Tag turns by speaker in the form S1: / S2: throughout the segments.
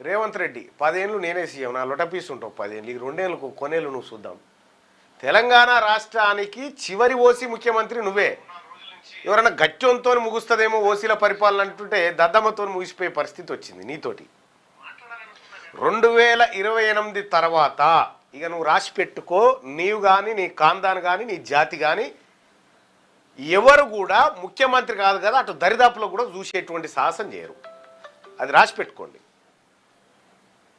S1: రేవంత్ రెడ్డి 10 ఏళ్ళు నేనే సీఎం, నా లొటపీస్ ఉంటావు 10 ఏళ్ళు, ఈ 2 ఏళ్ళు కొనేళ్ళు నువ్వు చూద్దాం. తెలంగాణ రాష్ట్రానికి చివరి ఓసీ ముఖ్యమంత్రి నువ్వే. ఎవరైనా గచ్చంతో ముగుస్తుందేమో ఓసీల పరిపాలన అంటుంటే దద్దమ్మతో ముగిసిపోయే పరిస్థితి వచ్చింది నీతోటి. 2028 తర్వాత ఇక నువ్వు రాసి పెట్టుకో, నీవు కానీ నీ ఖాందాన్ కానీ నీ జాతి కానీ ఎవరు కూడా ముఖ్యమంత్రి కాదు కదా అటు దరిదాపులో కూడా చూసేటువంటి సాహసం చేయరు. అది రాసి పెట్టుకోండి.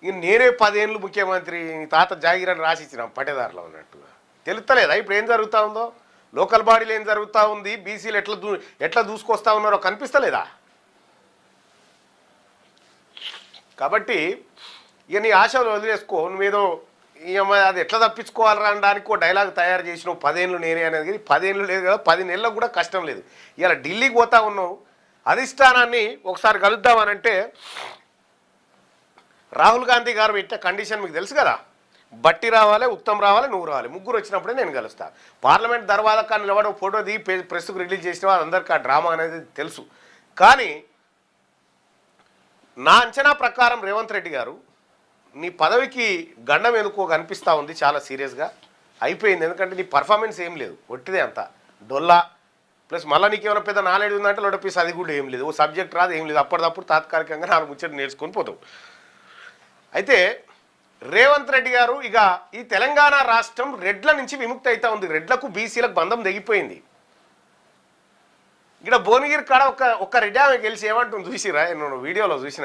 S1: ఇక నేనే 10 ఏళ్ళు ముఖ్యమంత్రి, తాత జాగిరని రాసిచ్చిన పట్టేదారులో ఉన్నట్టుగా తెలుస్తలేదా ఇప్పుడు ఏం జరుగుతూ ఉందో? లోకల్ బాడీలో ఏం జరుగుతూ ఉంది, బీసీలు ఎట్లా దూసుకొస్తా ఉన్నారో కనిపిస్తలేదా? కాబట్టి ఇక నీ ఆశలు వదిలేసుకో. నువ్వేదో అది ఎట్లా తప్పించుకోవాలరా అనడానికి ఒక డైలాగ్ తయారు చేసినావు 10 ఏళ్ళు నేనే అనేది. 10 ఏళ్ళు లేదు కదా, 10 నెలలకు కూడా కష్టం లేదు. ఇలా ఢిల్లీకి పోతా ఉన్నావు, అధిష్టానాన్ని ఒకసారి కలుద్దామనంటే రాహుల్ గాంధీ గారు పెట్టే కండిషన్ మీకు తెలుసు కదా, బట్టి రావాలి, ఉత్తమ్ రావాలి, నువ్వు రావాలి, ముగ్గురు వచ్చినప్పుడే నేను కలుస్తా. పార్లమెంట్ దర్వాజా కానీ నిలబడి ఫోటో దిగి ప్రెస్కు రిలీజ్ చేసిన అందరికీ ఆ డ్రామా అనేది తెలుసు. కానీ నా అంచనా ప్రకారం రేవంత్ రెడ్డి గారు నీ పదవికి గండం ఎందుకో కనిపిస్తూ ఉంది, చాలా సీరియస్గా అయిపోయింది. ఎందుకంటే నీ పర్ఫార్మెన్స్ ఏం లేదు, ఒట్టిదే అంతా డొల్లా. ప్లస్ మళ్ళీ నీకు ఏమైనా పెద్ద నాలెడ్జ్ ఉందంటే లోటపీస్ అది కూడా ఏం లేదు, ఓ సబ్జెక్ట్ రాదు ఏం లేదు, అప్పటిదప్పుడు తాత్కాలికంగా 4 ముచ్చట్లు నేర్చుకొని పోతాం. అయితే రేవంత్ రెడ్డి గారు ఇక ఈ తెలంగాణ రాష్ట్రం రెడ్ల నుంచి విముక్తి అవుతా ఉంది. రెడ్లకు బీసీలకు బంధం తెగిపోయింది. ఇక్కడ భువనగిరి కాడ ఒక్క రెడ్డి ఆమె గెలిచి ఏమంటుంది చూసిరా, నేను వీడియోలో చూసిన.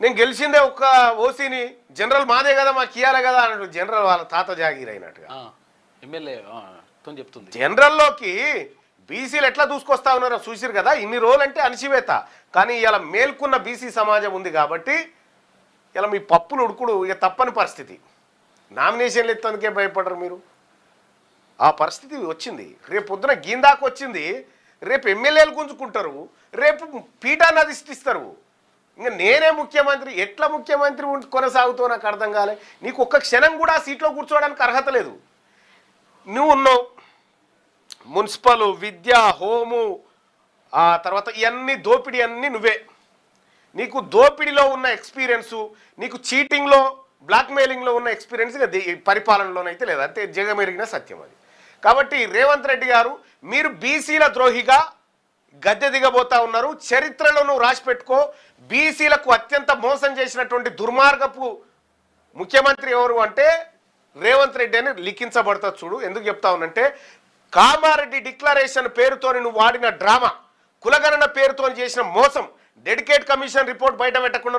S1: నేను గెలిచిందే ఒక్క ఓసీని, జనరల్ మాదే కదా మాకు ఇయ్యాలి కదా అన్నట్టు. జనరల్ వాళ్ళ తాత జాగీర్ అయినట్టుగా
S2: ఎమ్మెల్యే చెప్తుంది.
S1: జనరల్లోకి బీసీలు ఎట్లా దూసుకొస్తా ఉన్నారో చూసిరు కదా. ఇన్ని రోజులంటే అణచివేత, కానీ ఇలా మేల్కున్న బీసీ సమాజం ఉంది కాబట్టి ఇలా మీ పప్పులు ఉడుకుడు ఇక తప్పని పరిస్థితి. నామినేషన్లు ఎత్తందుకే భయపడరు మీరు, ఆ పరిస్థితి వచ్చింది. రేపు పొద్దున గీందాకు వచ్చింది, రేపు ఎమ్మెల్యేలు గుంజుకుంటారు, రేపు పీఠాన్ని అధిష్టిస్తారు. ఇంకా నేనే ముఖ్యమంత్రి, ఎట్లా ముఖ్యమంత్రి కొనసాగుతావు నాకు అర్థం కాలే. నీకు ఒక్క క్షణం కూడా సీట్లో కూర్చోవడానికి అర్హత లేదు. నువ్వు ఉన్నావు మున్సిపల్, విద్య, హోము, ఆ తర్వాత ఇవన్నీ దోపిడీ అన్నీ నువ్వే. నీకు దోపిడీలో ఉన్న ఎక్స్పీరియన్సు, నీకు చీటింగ్లో బ్లాక్మెయిలింగ్లో ఉన్న ఎక్స్పీరియన్స్ పరిపాలనలోనైతే లేదు, అంతే జగమెరిగిన సత్యం అది. కాబట్టి రేవంత్ రెడ్డి గారు మీరు బీసీల ద్రోహిగా గద్దె దిగబోతా ఉన్నారు. చరిత్రలో నువ్వు రాసి పెట్టుకో. బీసీలకు అత్యంత మోసం చేసినటువంటి దుర్మార్గపు ముఖ్యమంత్రి ఎవరు అంటే రేవంత్ రెడ్డి అని లిఖించబడతా చూడు. ఎందుకు చెప్తా ఉన్నంటే కామారెడ్డి డిక్లరేషన్ పేరుతోని నువ్వు వాడిన డ్రామా, కులగణన పేరుతో చేసిన మోసం, డెడికేట్ కమిషన్ రిపోర్ట్ బయట పెట్టకుండా